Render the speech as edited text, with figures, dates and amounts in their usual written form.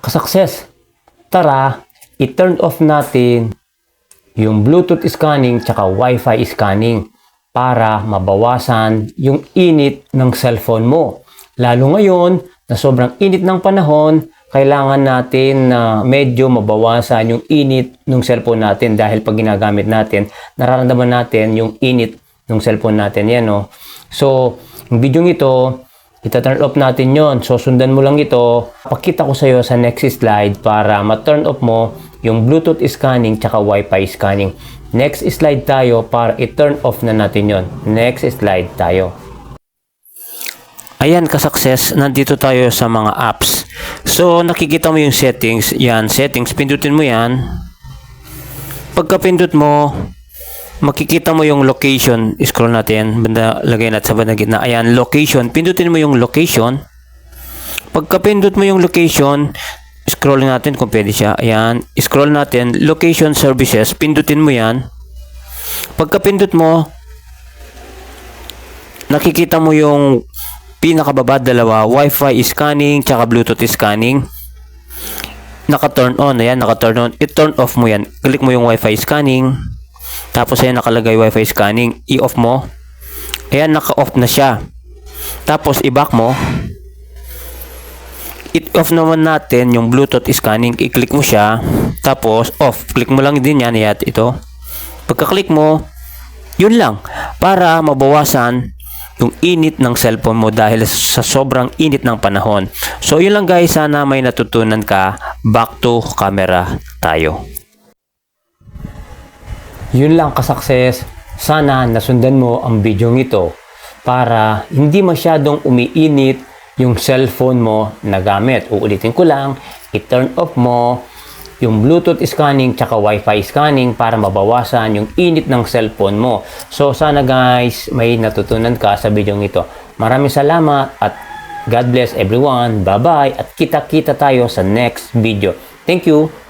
Kasukses! Tara, i-turn off natin yung Bluetooth scanning tsaka Wi-Fi scanning para mabawasan yung init ng cellphone mo. Lalo ngayon na sobrang init ng panahon, kailangan natin na medyo mabawasan yung init ng cellphone natin dahil pag ginagamit natin, nararamdaman natin yung init ng cellphone natin. Yan, no? So, yung video ito, ita-turn off natin yon. So, sundan mo lang ito. Pakita ko sa iyo sa next slide para ma-turn off mo yung Bluetooth scanning tsaka Wi-Fi scanning. Next slide tayo para i-turn off na natin yon. Next slide tayo. Ayan, ka-success, nandito tayo sa mga apps. So, nakikita mo yung settings. Yan, settings. Pindutin mo yan. Pagka-pindut mo, makikita mo yung location. Scroll natin. Lagay natin sa bandang gitna. Ayan, location. Pindutin mo yung location. Pagka-pindut mo yung location, scroll natin kung pwede siya. Ayan, scroll natin. Location services. Pindutin mo yan. Pagka-pindut mo, nakikita mo yung pinakababa dalawa, Wi-Fi scanning tsaka Bluetooth scanning. Naka-turn on, ayan, naka-turn on. I-turn off mo yan. Click mo yung Wi-Fi scanning. Tapos ayan, nakalagay Wi-Fi scanning. I-off mo. Ayan, naka-off na siya. Tapos i-back mo. I-off naman natin yung Bluetooth scanning. I-click mo siya. Tapos off. Click mo lang din yan. Ayan, ito. Pagka-click mo, yun lang. Para mabawasan yung init ng cellphone mo dahil sa sobrang init ng panahon. So, yun lang guys. Sana may natutunan ka. Back to camera tayo. Yun lang, ka-success. Sana nasundan mo ang video ito para hindi masyadong umiinit yung cellphone mo na gamit. Uulitin ko lang, i-turn off mo yung Bluetooth scanning tsaka Wi-Fi scanning para mabawasan yung init ng cellphone mo. So, sana guys, may natutunan ka sa video ito. Maraming salamat at God bless everyone. Bye-bye at kita-kita tayo sa next video. Thank you!